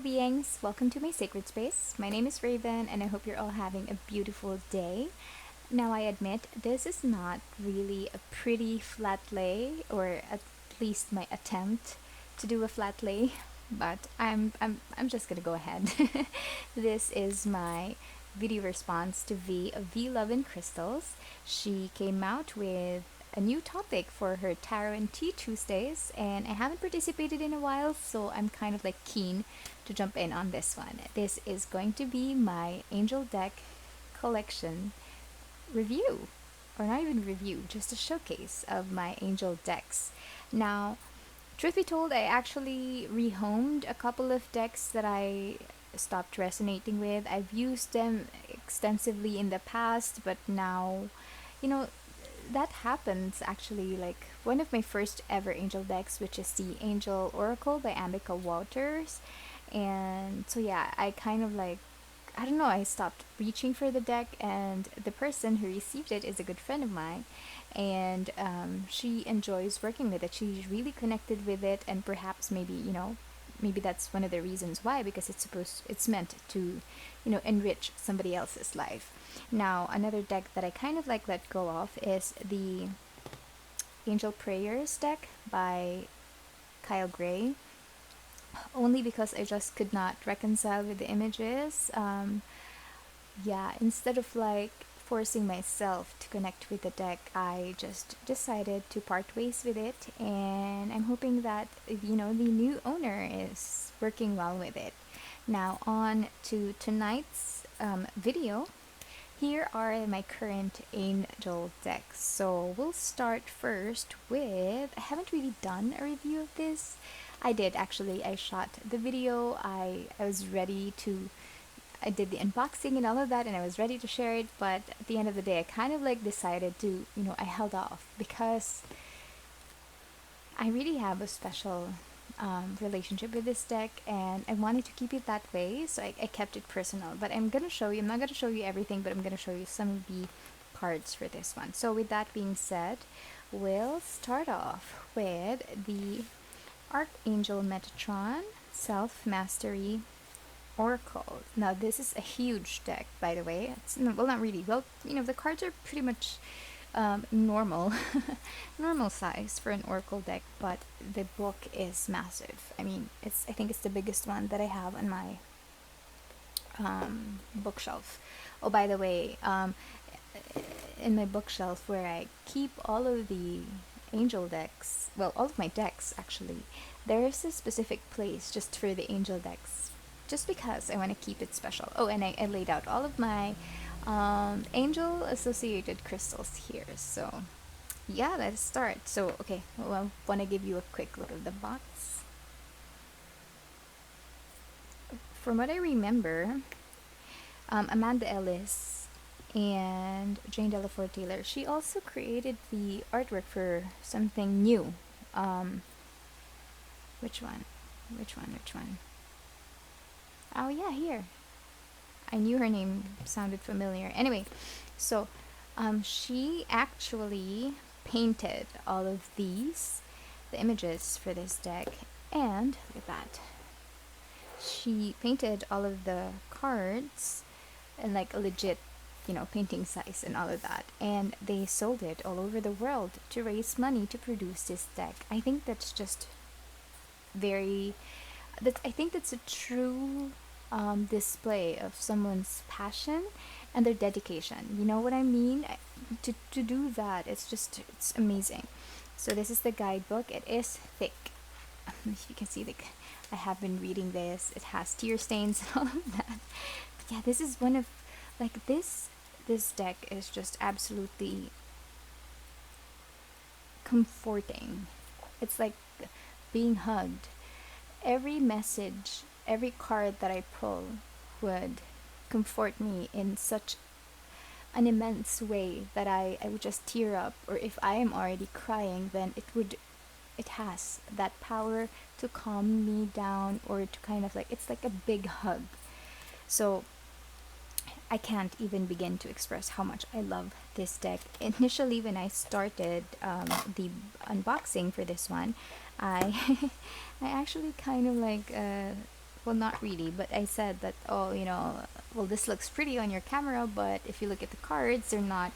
beings, welcome to my sacred space. My name is Raven, and I hope you're all having a beautiful day. Now, I admit this is not really a pretty flat lay, or at least my attempt to do a flat lay, but I'm just gonna go ahead. This is my video response to V of V Love and Crystals. She came out with a new topic for her Tarot and Tea Tuesdays, and I haven't participated in a while, so I'm kind of like keen to jump in on this one. This is going to be my angel deck collection review, or not even review, just a showcase of my angel decks. Now, truth be told, I actually rehomed a couple of decks that I stopped resonating with. I've used them extensively in the past, but now, you know, that happens actually. Like one of my first ever angel decks, which is the Angel Oracle by Ambica Walters. And so, yeah, I kind of like, I don't know, I stopped reaching for the deck, and the person who received it is a good friend of mine. And she enjoys working with it. She's really connected with it, and perhaps maybe, maybe that's one of the reasons why, because it's meant to, enrich somebody else's life. Now, another deck that I kind of like let go of is the Angel Prayers deck by Kyle Gray, only because I just could not reconcile with the images. Yeah, instead of like forcing myself to connect with the deck, I just decided to part ways with it, and I'm hoping that the new owner is working well with it. Now, on to tonight's video. Here are my current angel decks. So we'll start first with, I haven't really done a review of this. I did actually. I shot the video. I was ready to, I did the unboxing and all of that, and I was ready to share it, but at the end of the day I kind of like decided to, I held off because I really have a special relationship with this deck, and I wanted to keep it that way, so I kept it personal. But I'm not going to show you everything, but I'm going to show you some of the cards for this one. So with that being said, we'll start off with the Archangel Metatron Self Mastery Oracle. Now, this is a huge deck, by the way. It's, well, not really. Well, the cards are pretty much normal normal size for an oracle deck, but the book is massive. I mean, I think it's the biggest one that I have on my bookshelf. Oh, by the way, in my bookshelf where I keep all of the angel decks, well, all of my decks actually, there's a specific place just for the angel decks, just because I want to keep it special. Oh, and I laid out all of my angel associated crystals here. So yeah, let's start. So okay, well, I want to give you a quick look at the box. From what I remember, Amanda Ellis and Jane Delaford Taylor, she also created the artwork for something new. Which one? Oh yeah, here. I knew her name sounded familiar. Anyway, so she actually painted all of the images for this deck, and look at that. She painted all of the cards in like a legit, painting size and all of that, and they sold it all over the world to raise money to produce this deck. I think that's just I think that's a true display of someone's passion and their dedication. You know what I mean? To do that, it's amazing. So this is the guidebook. It is thick. If you can see, I have been reading this. It has tear stains and all of that. But yeah, this is one of, like, this deck is just absolutely comforting. It's like being hugged. Every message, every card that I pull would comfort me in such an immense way that I would just tear up, or if I am already crying, then it has that power to calm me down, or to kind of like, it's like a big hug. So I can't even begin to express how much I love this deck. Initially, when I started the unboxing for this one, I I actually kind of like well, not really, but I said that, oh, well, this looks pretty on your camera, but if you look at the cards, they're not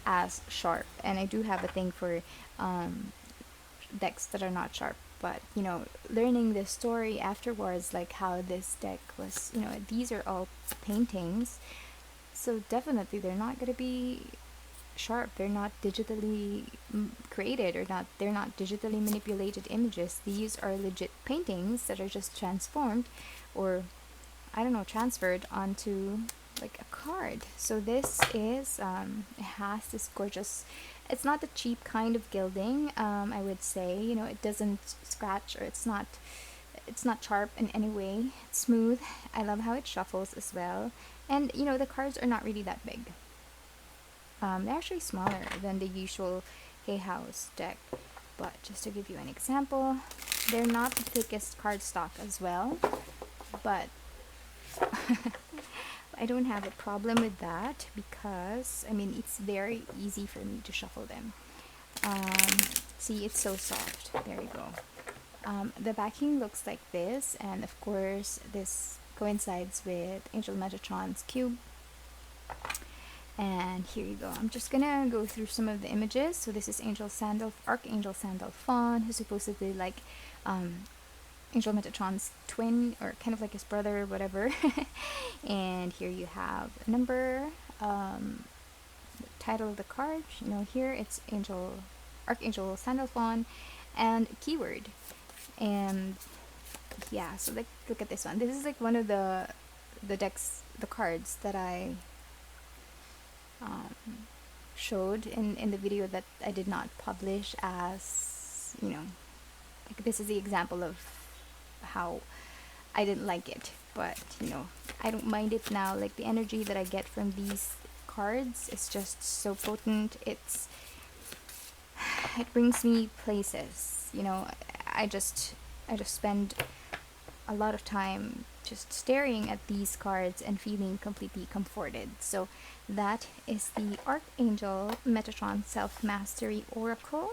as sharp. And I do have a thing for um, decks that are not sharp. But, learning the story afterwards, like how this deck was, these are all paintings. So definitely they're not going to be sharp. They're not digitally created, or not, they're not digitally manipulated images. These are legit paintings that are just transformed, or I don't know, transferred onto like a card. So this is it has this gorgeous, it's not the cheap kind of gilding, I would say. It doesn't scratch, or it's not sharp in any way. It's smooth. I love how it shuffles as well. And the cards are not really that big. They're actually smaller than the usual Hay House deck. But just to give you an example, they're not the thickest cardstock as well. But I don't have a problem with that, because I mean, it's very easy for me to shuffle them. See, it's so soft. There you go. The backing looks like this, and of course this coincides with Angel Metatron's cube. And here you go. I'm just gonna go through some of the images. So this is Archangel Sandalphon, who's supposedly like Angel Metatron's twin, or kind of like his brother, or whatever. And here you have a number, title of the card. Here it's Archangel Sandalphon, and keyword. And yeah, so like, look at this one. This is like one of the cards that I showed in the video that I did not publish, as like, this is the example of how I didn't like it, but I don't mind it now. Like, the energy that I get from these cards is just so potent. It brings me places. I just spend a lot of time just staring at these cards and feeling completely comforted. So that is the Archangel Metatron Self-Mastery Oracle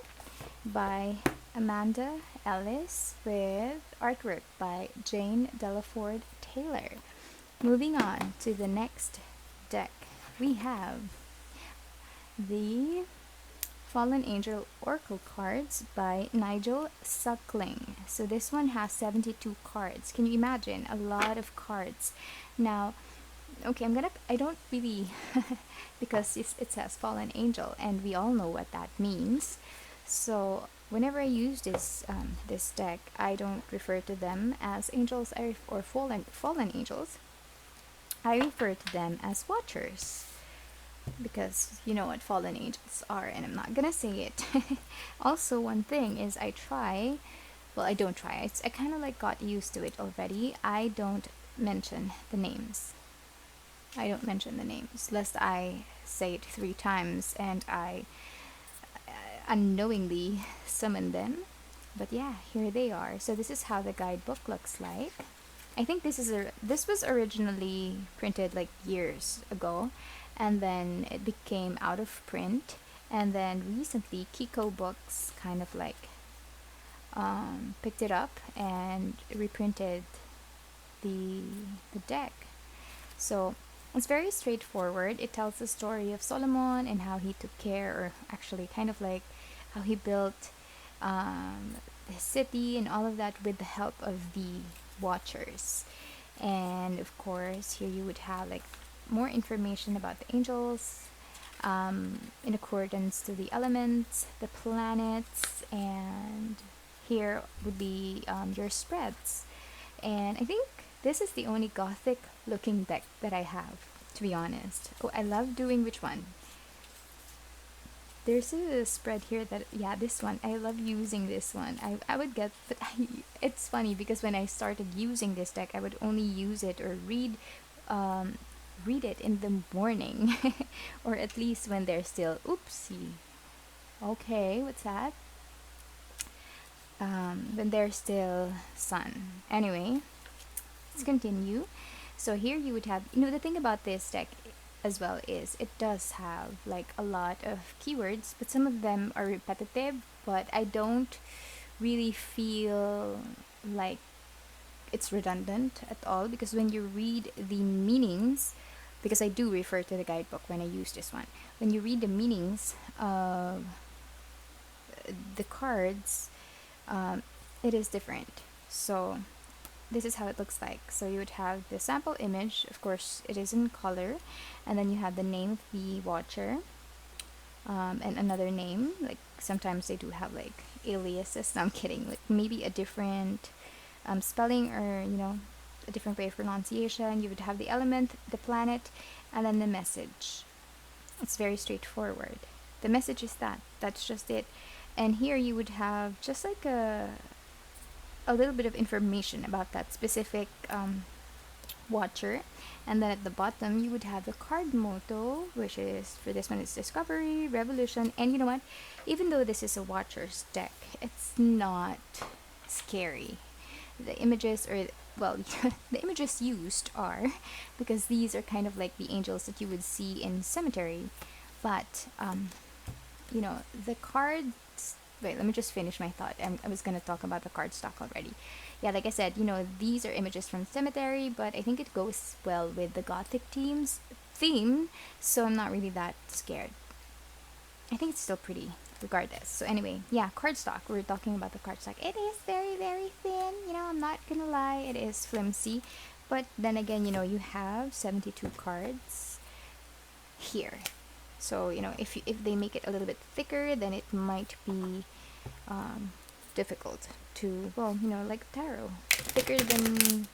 by Amanda Ellis, with artwork by Jane Delaford Taylor. Moving on to the next deck, we have the Fallen Angel Oracle cards by Nigel Suckling. So this one has 72 cards. Can you imagine? A lot of cards. Now, okay, I don't really, because it says Fallen Angel, and we all know what that means. So whenever I use this deck, I don't refer to them as angels or fallen angels. I refer to them as watchers, because you know what fallen angels are, and I'm not gonna say it. Also, one thing is, I don't try. I kind of like got used to it already. I don't mention the names. Lest I say it 3 times and I unknowingly summon them. But yeah, here they are. So this is how the guidebook looks like. I think this was originally printed like years ago, and then it became out of print, and then recently Kiko Books kind of like picked it up and reprinted the deck. So it's very straightforward. It tells the story of Solomon and how he took care, or actually kind of like how he built the city and all of that with the help of the watchers. And of course, here you would have like more information about the angels, in accordance to the elements, the planets, and here would be your spreads. And I think this is the only gothic looking deck that I have, to be honest. Oh, I love doing which one? There's a spread here that, yeah, this one. I love using this one. I would get, but it's funny because when I started using this deck, I would only use it or read it in the morning, or at least when they're still, oopsie. Okay, what's that? When there's still sun. Anyway, let's continue. So here you would have, the thing about this deck as well is it does have like a lot of keywords, but some of them are repetitive, but I don't really feel like it's redundant at all, because when you read the meanings, because I do refer to the guidebook when I use this one, when you read the meanings of the cards, it is different. So this is how it looks like. So you would have the sample image, of course it is in color, and then you have the name of the watcher, and another name. Like sometimes they do have like aliases. No, I'm kidding. Like maybe a different spelling, or a different way of pronunciation. You would have the element, the planet, and then the message. It's very straightforward. The message is that's just it. And here you would have just like a little bit of information about that specific watcher. And then at the bottom you would have the card motto, which is, for this one, it's discovery, revolution. And you know what, even though this is a watcher's deck, it's not scary. The images, or well, the images used are, because these are kind of like the angels that you would see in cemetery. But the cards, wait, let me just finish my thought. I was going to talk about the card stock already. Yeah, like I said, these are images from cemetery, but I think it goes well with the gothic theme, so I'm not really that scared. I think it's still pretty regardless. So anyway, yeah, cardstock. We're talking about the cardstock. It is very, very thin. I'm not gonna lie, it is flimsy. But then again, you have 72 cards here. So if they make it a little bit thicker, then it might be difficult to, like tarot, thicker than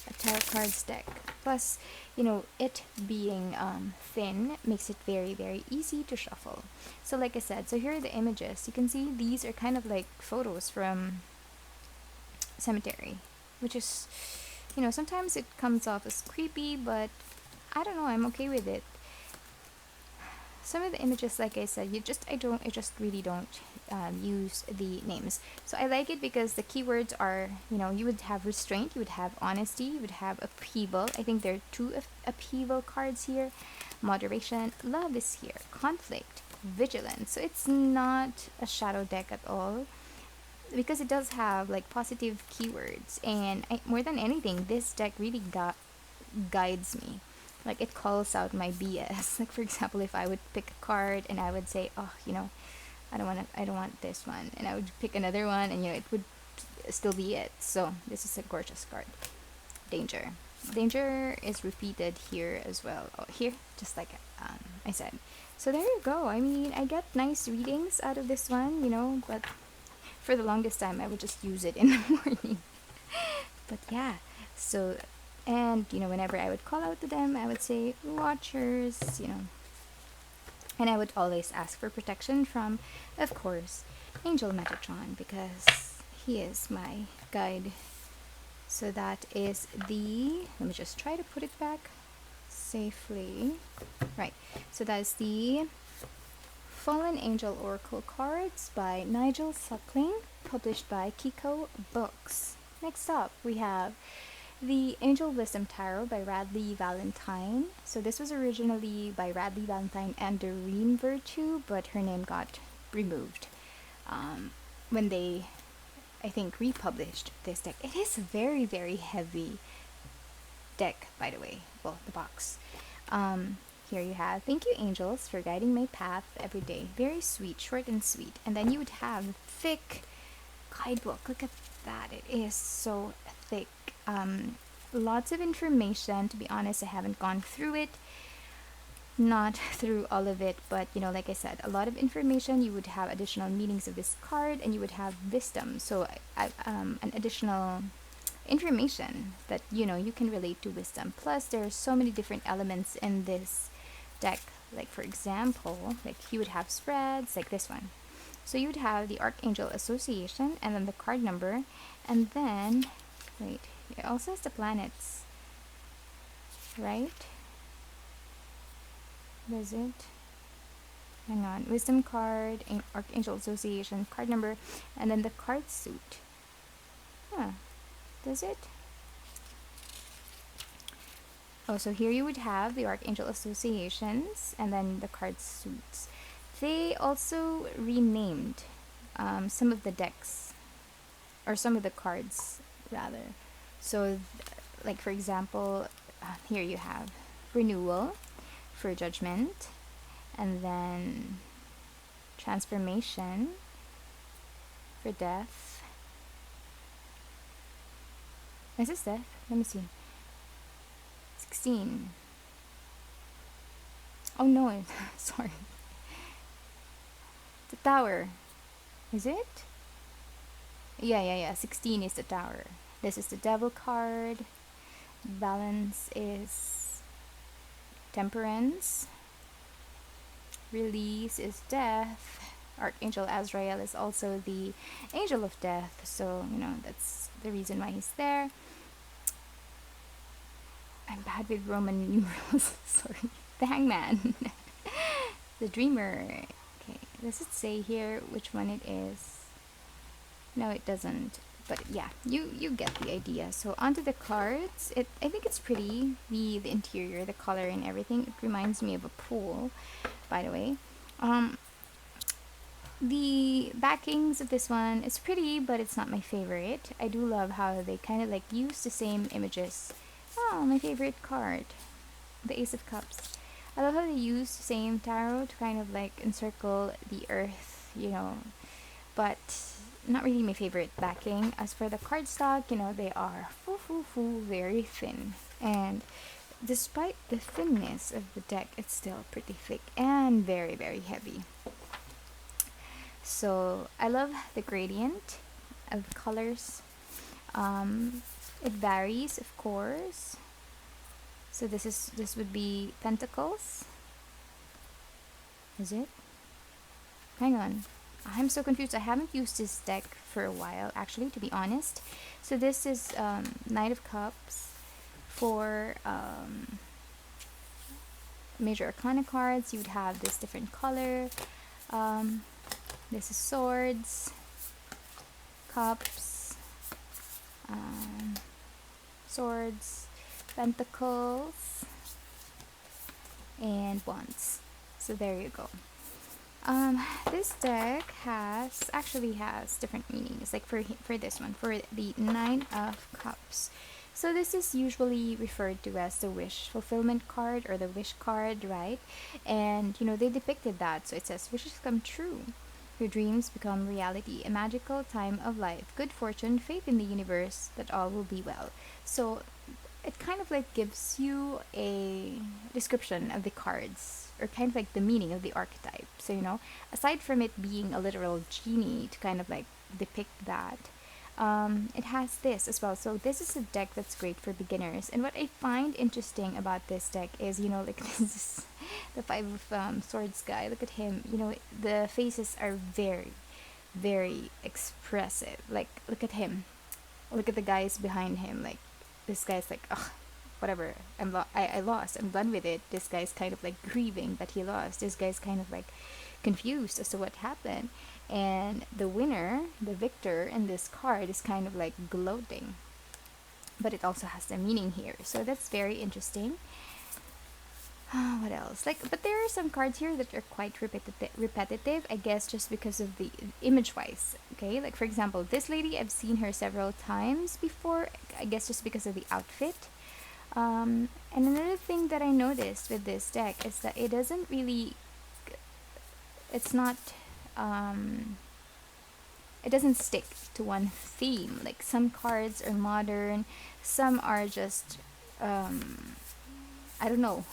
a tarot cards deck. Plus, it being thin makes it very, very easy to shuffle. So like I said, so here are the images. You can see these are kind of like photos from cemetery, which is, sometimes it comes off as creepy, but I don't know, I'm okay with it. Some of the images, like I said, I just really don't use the names. So I like it because the keywords are, you would have restraint, you would have honesty, you would have upheaval. I think there are two upheaval cards here. Moderation, love is here, conflict, vigilance. So it's not a shadow deck at all, because it does have like positive keywords. And more than anything, this deck really guides me. Like, it calls out my BS. Like, for example, if I would pick a card and I would say, oh, I don't want this one, and I would pick another one, and it would still be it. So this is a gorgeous card. Danger. Danger is repeated here as well. Oh, here, just like I said. So there you go. I mean, I get nice readings out of this one, but for the longest time I would just use it in the morning. But yeah, so. And, whenever I would call out to them, I would say, watchers, And I would always ask for protection from, of course, Angel Metatron, because he is my guide. So that is let me just try to put it back safely. Right, so that is the Fallen Angel Oracle cards by Nigel Suckling, published by Kiko Books. Next up, we have the Angel Wisdom Tarot by Radley Valentine. So this was originally by Radley Valentine and Doreen Virtue, but her name got removed when they, I think, republished this deck. It is a very, very heavy deck, by the way. Well, the box. Here you have, thank you angels for guiding my path every day. Very sweet, short and sweet. And then you would have thick guidebook. Look at that. It is so thick. Lots of information. To be honest, I haven't gone through it, not through all of it, but like I said, a lot of information. You would have additional meanings of this card, and you would have wisdom, so an additional information that you can relate to wisdom. Plus there are so many different elements in this deck, like for example, like you would have spreads like this one. So you would have the Archangel Association, and then the card number, and then wait, it also has the planets, right? Does it? Hang on. Wisdom card, Archangel Association, card number, and then the card suit. Huh. Does it? Oh, so here you would have the Archangel Associations, and then the card suits. They also renamed some of the decks, or some of the cards, rather. So, like for example, here you have renewal for judgment, and then transformation for death. Is this death? Let me see. 16. Oh no, sorry. The tower. Is it? Yeah. 16 is the tower. This is the devil card. Balance is temperance. Release is death. Archangel Azrael is also the angel of death, so that's the reason why he's there. I'm bad with Roman numerals. Sorry. The hangman. The dreamer. Okay, does it say here which one it is? No, it doesn't. But yeah, you get the idea. So onto the cards. I think it's pretty. The interior, the color, and everything. It reminds me of a pool, by the way. The backings of this one is pretty, but it's not my favorite. I do love how they kind of like use the same images. Oh, my favorite card, the Ace of Cups. I love how they use the same tarot to kind of like encircle the earth, but not really my favorite backing. As for the cardstock, they are very thin. And despite the thinness of the deck, it's still pretty thick and very, very heavy. So I love the gradient of colors. It varies, of course. So this would be Pentacles. Is it? Hang on. I'm so confused. I haven't used this deck for a while, actually, to be honest. So this is Knight of Cups for major arcana cards. You would have this different color. This is Swords, Cups, Swords, Pentacles, and Wands. So there you go. This deck actually has different meanings. Like for this one, for the Nine of Cups. So this is usually referred to as the wish fulfillment card or the wish card, right? And they depicted that. So it says wishes come true. Your dreams become reality, a magical time of life, good fortune, faith in the universe that all will be well. So it kind of like gives you a description of the cards, or kind of like the meaning of the archetype. So aside from it being a literal genie to kind of like depict that, it has this as well. So this is a deck that's great for beginners. And what I find interesting about this deck is, like this is the Five of Swords guy. Look at him. The faces are very, very expressive. Like, look at him. Look at the guys behind him. Like, this guy's like, ugh, whatever. I lost. I'm done with it. This guy's kind of like grieving that he lost. This guy's kind of like confused as to what happened. And the winner, the victor in this card is kind of like gloating. But it also has the meaning here. So that's very interesting. What else? But there are some cards here that are quite repetitive, I guess, just because of the image-wise. Okay, like for example, this lady, I've seen her several times before, I guess just because of the outfit. And another thing that I noticed with this deck is that it doesn't really, it's not, it doesn't stick to one theme. Like some cards are modern, some are just, I don't know,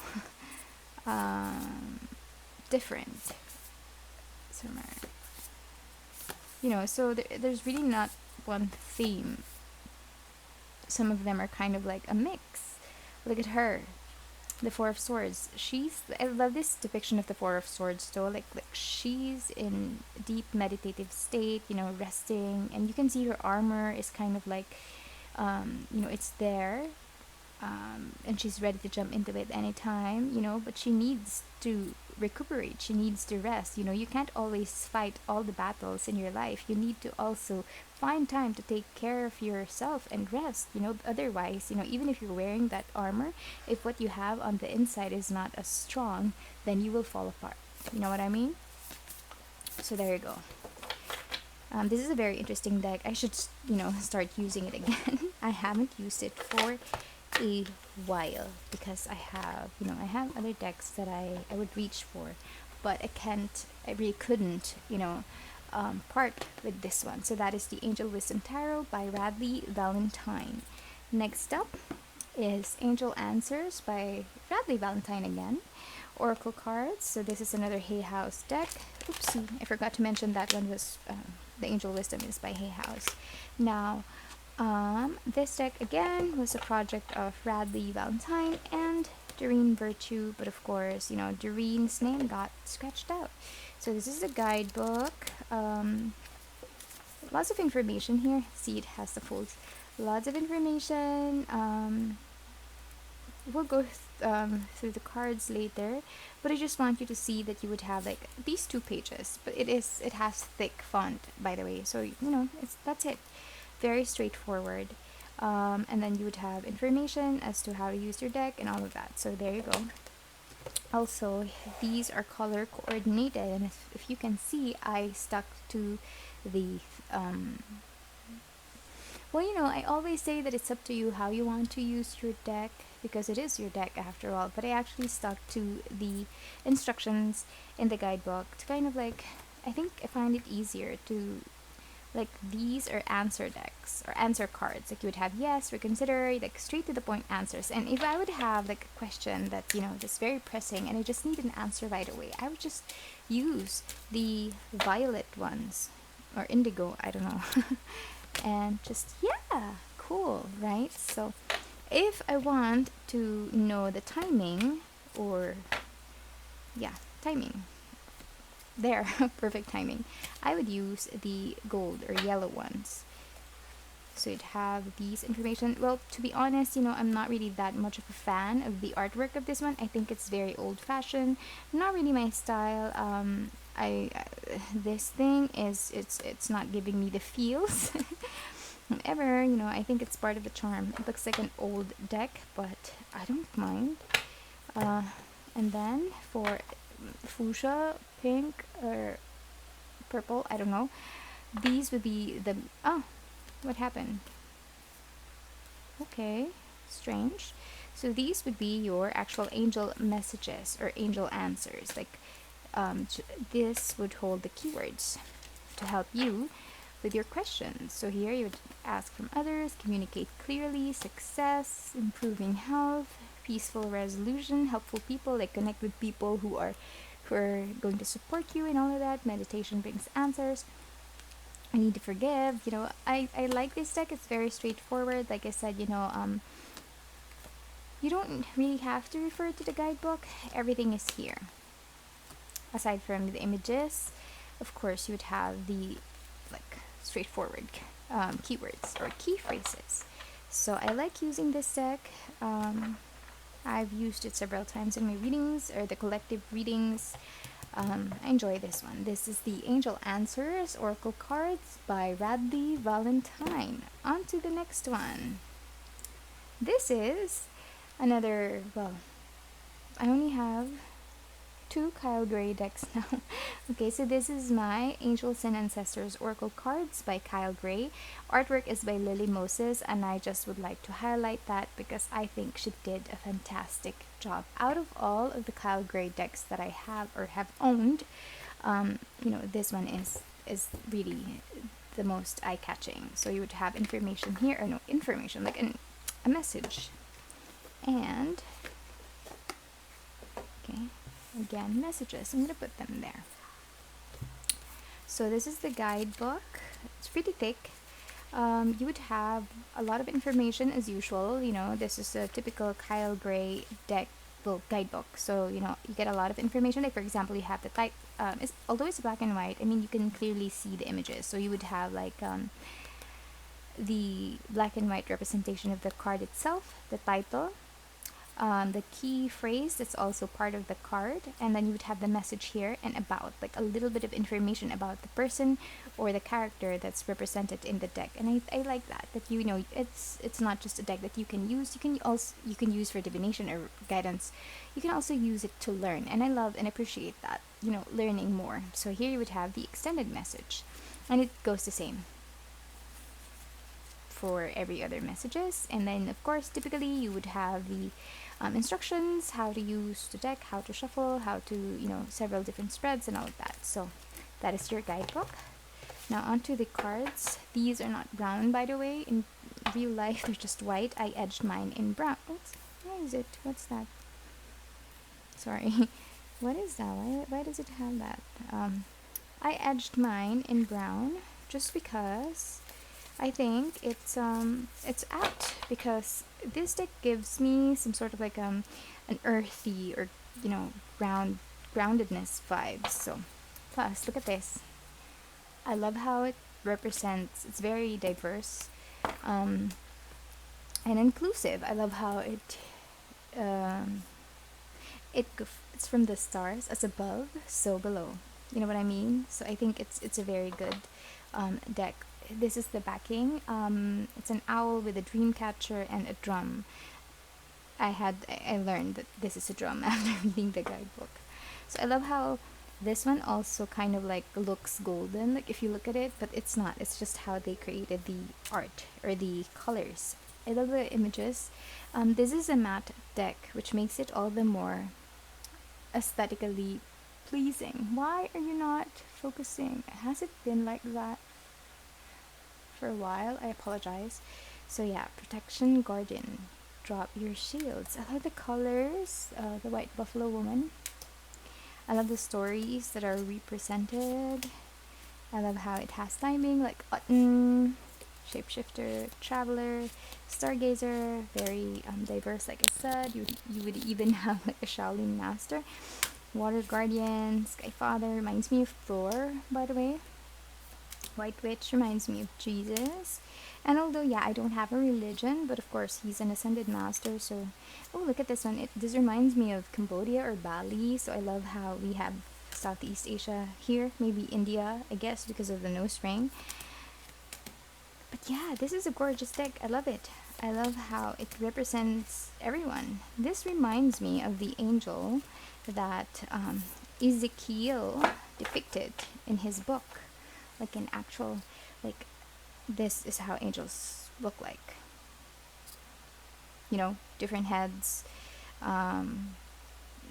different. So there's really not one theme. Some of them are kind of like a mix. Look at her, the Four of Swords. I love this depiction of the Four of Swords though. Like she's in deep meditative state, resting, and you can see her armor is kind of like, it's there. And she's ready to jump into it anytime, but she needs to recuperate. She needs to rest. You can't always fight all the battles in your life. You need to also find time to take care of yourself and rest. Otherwise, even if you're wearing that armor, if what you have on the inside is not as strong, then you will fall apart. You know what I mean? So there you go. This is a very interesting deck. I should, start using it again. I haven't used it for a while because I have other decks that I would reach for, but I really couldn't, part with this one. So that is the Angel Wisdom Tarot by Radley Valentine. Next up is Angel Answers by Radley Valentine again. Oracle cards. So this is another Hay House deck. Oopsie, I forgot to mention that one was the Angel Wisdom is by Hay House. Now, this deck again was a project of Radley Valentine and Doreen Virtue, but of course, Doreen's name got scratched out. So this is a guidebook. Lots of information here. See, it has the folds. Lots of information. We'll go through the cards later, but I just want you to see that you would have like these 2 pages, but it has thick font, by the way, so that's it. Very straightforward. And then you would have information as to how to use your deck and all of that. So there you go. Also, these are color coordinated, and if you can see, I stuck to the I always say that it's up to you how you want to use your deck, because it is your deck after all, but I actually stuck to the instructions in the guidebook to kind of like, I think I find it easier to, like, these are answer decks or answer cards. Like, you would have yes, reconsider, like straight to the point answers. And if I would have like a question that, just very pressing and I just need an answer right away, I would just use the violet ones or indigo, I don't know. And just, yeah, cool, right? So if I want to know the timing, or timing, there, perfect timing, I would use the gold or yellow ones. So you'd have these information. Well, to be honest, I'm not really that much of a fan of the artwork of this one. I think it's very old-fashioned, not really my style. This thing it's not giving me the feels. However, I think it's part of the charm. It looks like an old deck, but I don't mind. And then for fuchsia, pink, or purple, I don't know, these would be the, what happened? Okay, strange. So these would be your actual angel messages or angel answers. Like, this would hold the keywords to help you with your questions. So here you would ask from others, communicate clearly, success, improving health, peaceful resolution, helpful people, like connect with people who are going to support you and all of that. Meditation brings answers. I need to forgive. I like this deck. It's very straightforward. Like I said, you don't really have to refer to the guidebook. Everything is here. Aside from the images, of course, you would have the straightforward keywords or key phrases. So I like using this deck. I've used it several times in my readings or the collective readings. I enjoy this one. This is the Angel Answers Oracle Cards by Radley Valentine. On to the next one. This is another, I only have 2 Kyle Gray decks now. Okay, so this is my Angels and Ancestors Oracle Cards by Kyle Gray. Artwork is by Lily Moses, and I just would like to highlight that because I think she did a fantastic job. Out of all of the Kyle Gray decks that I have or have owned, this one is really the most eye-catching. So you would have information here, or no, information, like a message. And, okay, again, messages. I'm going to put them there. So this is the guidebook. It's pretty thick. You would have a lot of information as usual. This is a typical Kyle Gray deck guidebook. So, you get a lot of information. Like, for example, you have the type. Although it's black and white, you can clearly see the images. So you would have the black and white representation of the card itself, the title, the key phrase that's also part of the card, and then you would have the message here and about, like a little bit of information about the person or the character that's represented in the deck. And I like that it's not just a deck that you can use. You can use for divination or guidance. You can also use it to learn, and I love and appreciate that, learning more. So here you would have the extended message. And it goes the same for every other messages. And then of course typically you would have the instructions, how to use the deck, how to shuffle, how to, several different spreads and all of that. So that is your guidebook. Now onto the cards. These are not brown, by the way. In real life they're just white. I edged mine in brown. Why is it? What's that? Sorry. What is that? Why does it have that? I edged mine in brown just because I think it's apt, because this deck gives me some sort of like an earthy or groundedness vibes. So plus look at this. I love how it represents. It's very diverse and inclusive. I love how um, it's from the stars, as above, so below. You know what I mean? So I think it's a very good deck. This is the backing. It's an owl with a dream catcher and a drum. I learned that this is a drum after reading the guidebook. So I love how this one also kind of like looks golden, like if you look at it, but it's not. It's just how they created the art or the colors. I love the images. This is a matte deck, which makes it all the more aesthetically pleasing. Why are you not focusing? Has it been like that for a while? I apologize. So yeah, protection, guardian, drop your shields. I love the colors. The white buffalo woman. I love the stories that are represented. I love how it has timing, like autumn, shapeshifter, traveler, stargazer, very diverse. Like I said, you would even have like a Shaolin master, water guardian, sky father. Reminds me of Thor, by the way. White witch reminds me of Jesus. And although yeah, I don't have a religion, but of course he's an ascended master. So oh, look at this one. This reminds me of Cambodia or Bali. So I love how we have Southeast Asia here, maybe India, I guess, because of the nose ring. But yeah, this is a gorgeous deck. I love it. I love how it represents everyone. This reminds me of the angel that Ezekiel depicted in his book. Like an actual, like, this is how angels look like. Different heads,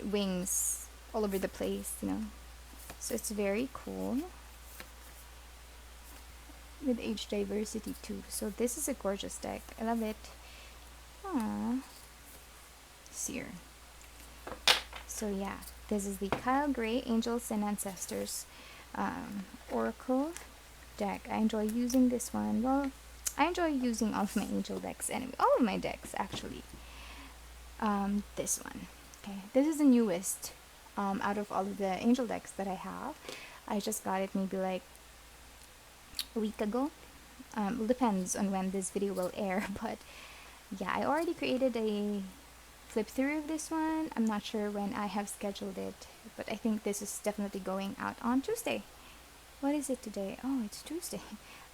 wings all over the place. So it's very cool. With age diversity too. So this is a gorgeous deck. I love it. Aww. Seer. So yeah, this is the Kyle Gray Angels and Ancestors Oracle deck. I enjoy using this one. Well, I enjoy using all of my angel decks anyway. All of my decks actually. This one. Okay, this is the newest out of all of the angel decks that I have. I just got it maybe like a week ago. It depends on when this video will air, but yeah, I already created a flip through of this one. I'm not sure when I have scheduled it, but I think this is definitely going out on Tuesday. What is it today? Oh, it's Tuesday.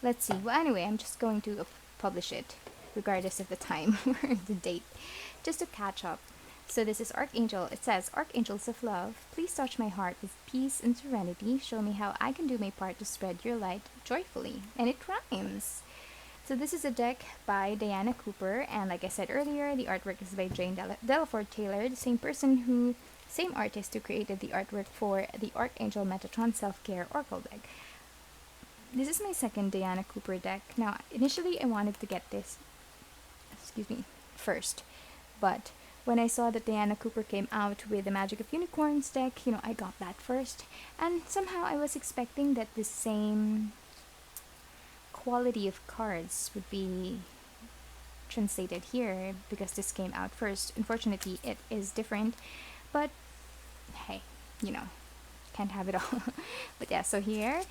Let's see. Well, anyway, I'm just going to publish it regardless of the time or the date, just to catch up. So this is Archangel. It says, Archangels of Love, please touch my heart with peace and serenity. Show me how I can do my part to spread your light joyfully. And it rhymes. So this is a deck by Diana Cooper, and like I said earlier, the artwork is by Jane Delaford Taylor, the same artist who created the artwork for the Archangel Metatron Self-Care Oracle deck. This is my second Diana Cooper deck. Now, initially I wanted to get this, first, but when I saw that Diana Cooper came out with the Magic of Unicorns deck, I got that first, and somehow I was expecting that the same quality of cards would be translated here because this came out first. Unfortunately, it is different, but hey, can't have it all. But yeah, so here,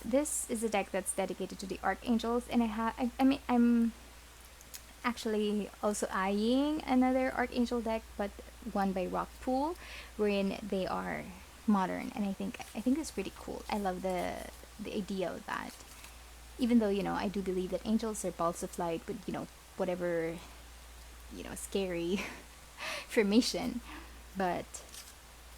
this is a deck that's dedicated to the Archangels, and I'm actually also eyeing another Archangel deck, but one by Rockpool, wherein they are modern, and I think it's pretty cool. I love the idea of that. Even though, I do believe that angels are balls of light with, whatever, scary formation. But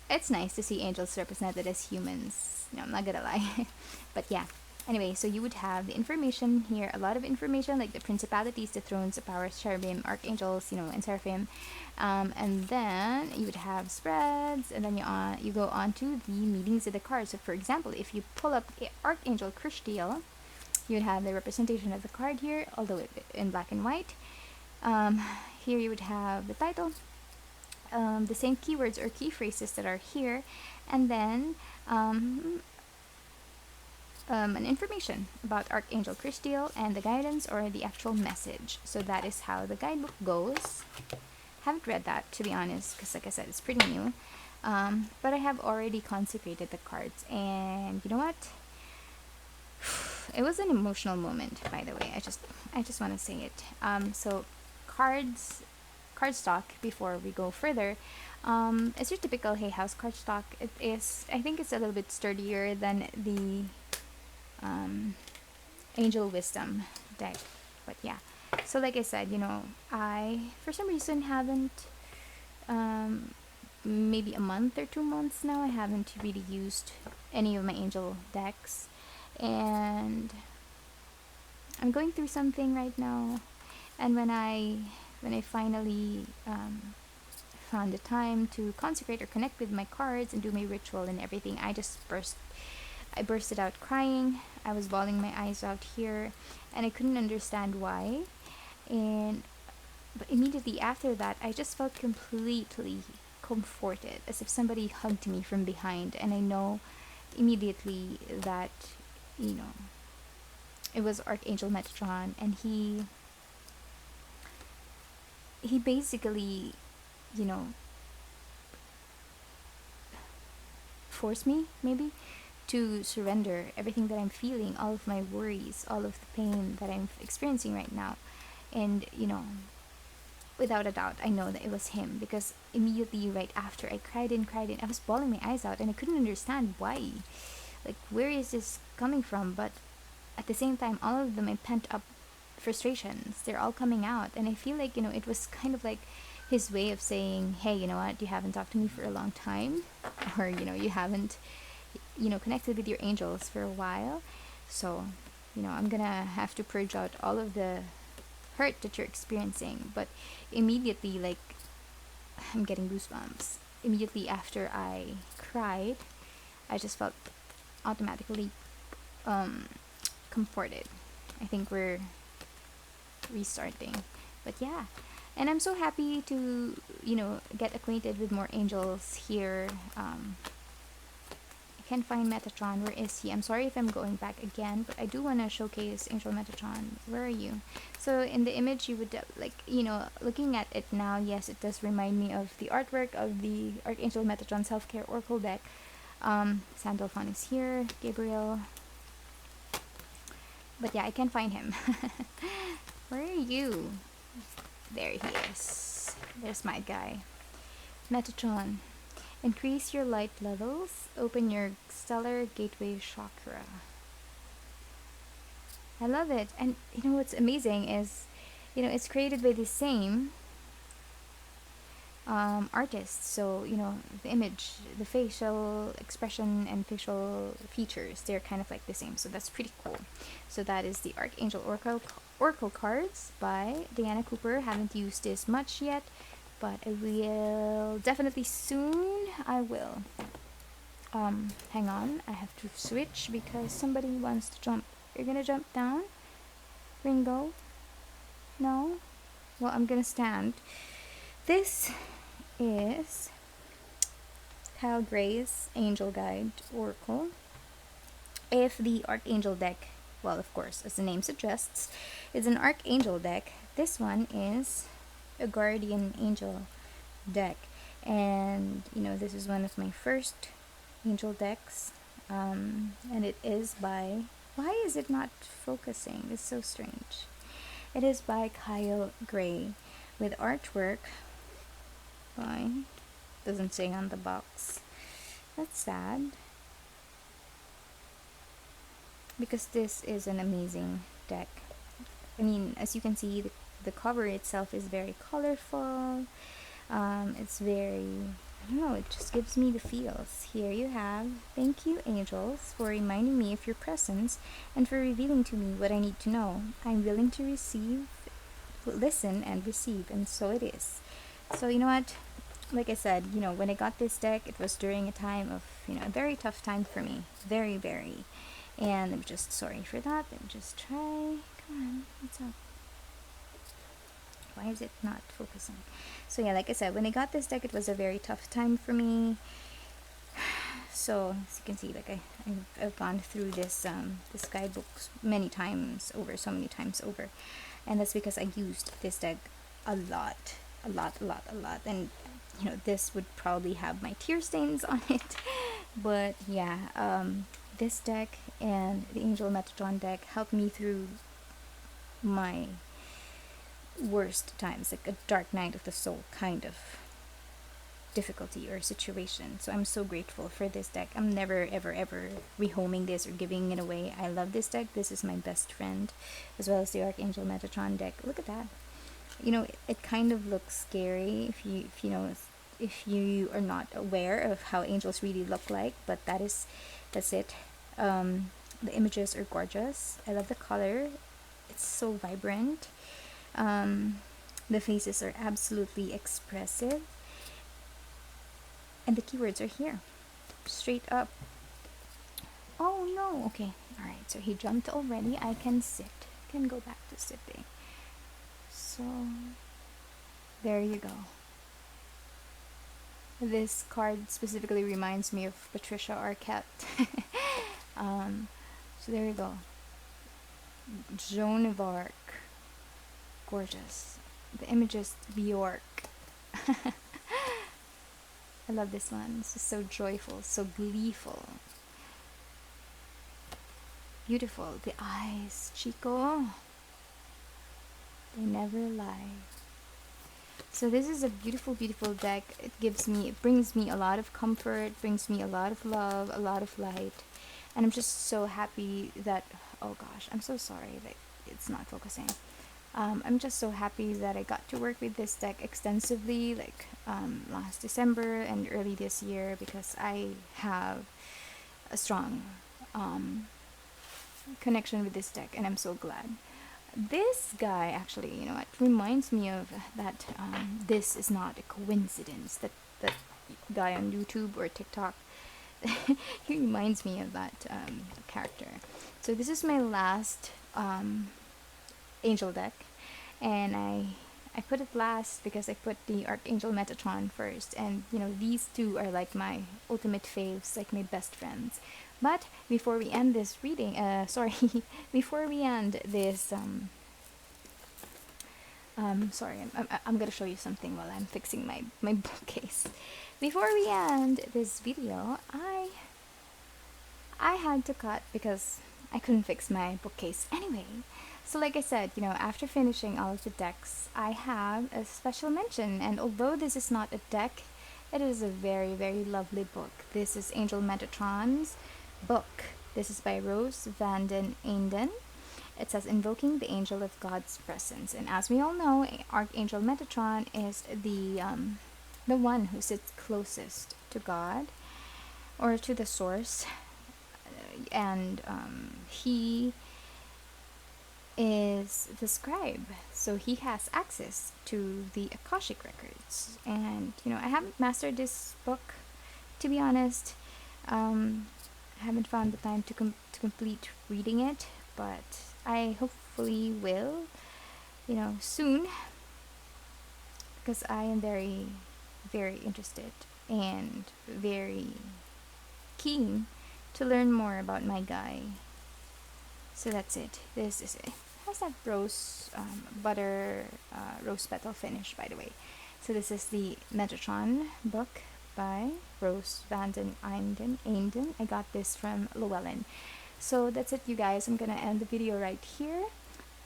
it's nice to see angels represented as humans. I'm not gonna lie. But yeah, Anyway, so you would have the information here, a lot of information like the principalities, the thrones, the powers, cherubim, archangels, and seraphim. And then you would have spreads, and then you go on to the meanings of the cards. So, for example, if you pull up Archangel Christiel, you would have the representation of the card here, although in black and white. Here you would have the title, the same keywords or key phrases that are here, and then an information about Archangel Christiel and the guidance or the actual message. So that is how the guidebook goes. Haven't read that, to be honest, because like I said, it's pretty new. But I have already consecrated the cards, and you know what? It was an emotional moment, by the way. I just want to say it. So cardstock, before we go further, it's your typical Hay House cardstock. It is, I think it's a little bit sturdier than the Angel Wisdom deck. But yeah, so like I said, I for some reason haven't, maybe a month or 2 months now, I haven't really used any of my angel decks, and I'm going through something right now. And when I finally found the time to consecrate or connect with my cards and do my ritual and everything, I bursted out crying. I was bawling my eyes out here, and I couldn't understand why. But immediately after that, I just felt completely comforted, as if somebody hugged me from behind, and I know immediately that it was Archangel Metatron, and he basically forced me, maybe, to surrender everything that I'm feeling, all of my worries, all of the pain that I'm experiencing right now. And without a doubt, I know that it was him, because immediately right after, I cried and I was bawling my eyes out, and I couldn't understand why. Like, where is this coming from? But at the same time, all of my pent up frustrations, they're all coming out, and I feel like it was kind of like his way of saying, hey, you know what, you haven't talked to me for a long time, or you haven't connected with your angels for a while, so I'm gonna have to purge out all of the hurt that you're experiencing. But immediately, like, I'm getting goosebumps. Immediately after I cried, I just felt automatically comforted. I think we're restarting. But yeah, and I'm so happy to get acquainted with more angels here. I can't find Metatron. Where is he? I'm sorry if I'm going back again, but I do want to showcase Angel Metatron. Where are you? So in the image, you would looking at it now, yes, it does remind me of the artwork of the Archangel Metatron Self-Care Oracle deck. Sandalphon is here, Gabriel. But yeah, I can't find him. Where are you? There he is. There's my guy. Metatron. Increase your light levels. Open your stellar gateway chakra. I love it. And what's amazing is, it's created by the same artist. So, the image, the facial expression and facial features, they're kind of like the same. So that's pretty cool. So that is the Archangel Oracle cards by Diana Cooper. Haven't used this much yet, but I will definitely soon. I will. Hang on. I have to switch because somebody wants to jump. You're gonna jump down? Ringo? No? Well, I'm gonna stand. This is Kyle Gray's Angel Guide Oracle. If the Archangel deck, well, of course, as the name suggests, is an Archangel deck, this one is a Guardian Angel deck. And, this is one of my first angel decks. And it is by... Why is it not focusing? It's so strange. It is by Kyle Gray with artwork by... Doesn't say on the box. That's sad. Because this is an amazing deck. I mean, as you can see, the cover itself is very colorful. It's very I don't know, it just gives me the feels. Here you have, thank you, angels, for reminding me of your presence and for revealing to me what I need to know. I'm willing to receive, listen, and receive, and so it is. So, you know what? Like I said, when I got this deck, it was during a time of, a very tough time for me. Very, very. And I'm just sorry for that. Let me just try. Come on, what's up? Why is it not focusing? So yeah, like I said, when I got this deck, it was a very tough time for me. So as you can see, like I've gone through this guidebooks many times over, so many times over, and that's because I used this deck a lot, a lot, and this would probably have my tear stains on it, but yeah, this deck and the Angel Metatron deck helped me through my worst times, like a dark night of the soul kind of difficulty or situation. So I'm so grateful for this deck. I'm never ever rehoming this or giving it away. I love this deck. This is my best friend, as well as the Archangel Metatron deck. Look at that. It kind of looks scary if you are not aware of how angels really look like, but that's it. The images are gorgeous. I love the color. It's so vibrant. The faces are absolutely expressive, and the keywords are here, straight up. Oh no, okay, alright, so he jumped already. I can sit, can go back to sitting. So there you go. This card specifically reminds me of Patricia Arquette. So there you go. Joan of Arc. Gorgeous. The images, Bjork. I love this one. This is so joyful, so gleeful. Beautiful. The eyes, Chico. They never lie. So this is a beautiful, beautiful deck. It brings me a lot of comfort, brings me a lot of love, a lot of light. And I'm just so happy that, oh gosh, I'm so sorry that it's not focusing. I'm just so happy that I got to work with this deck extensively, like last December and early this year, because I have a strong connection with this deck, and I'm so glad. This guy actually, it reminds me of that. This is not a coincidence. That guy on YouTube or TikTok, he reminds me of that character. So this is my last angel deck, and I put it last because I put the Archangel Metatron first, and these two are like my ultimate faves, like my best friends. But before we end this reading, before we end this, sorry, I'm gonna show you something while I'm fixing my bookcase. Before we end this video, I had to cut because I couldn't fix my bookcase anyway. So like I said, after finishing all of the decks, I have a special mention, and although this is not a deck, it is a very, very lovely book. This is Angel Metatron's book. This is by Rose Vanden Einden. It says, Invoking the Angel of God's Presence. And as we all know, Archangel Metatron is the one who sits closest to God, or to the source, and he is the scribe, so he has access to the Akashic records. And I haven't mastered this book, to be honest. I haven't found the time to complete reading it, but I hopefully will, soon, because I am very, very interested and very keen to learn more about my guy. So that's it. This is it. Has that rose rose petal finish, by the way. So this is the Metatron book by Rose Vanden Einden. I got this from Llewellyn. So that's it, you guys. I'm gonna end the video right here.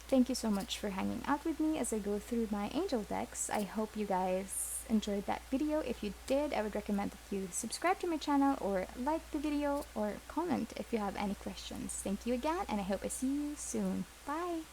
Thank you so much for hanging out with me as I go through my angel decks. I hope you guys enjoyed that video. If you did, I would recommend that you subscribe to my channel, or like the video, or comment if you have any questions. Thank you again, and I hope I see you soon. Bye!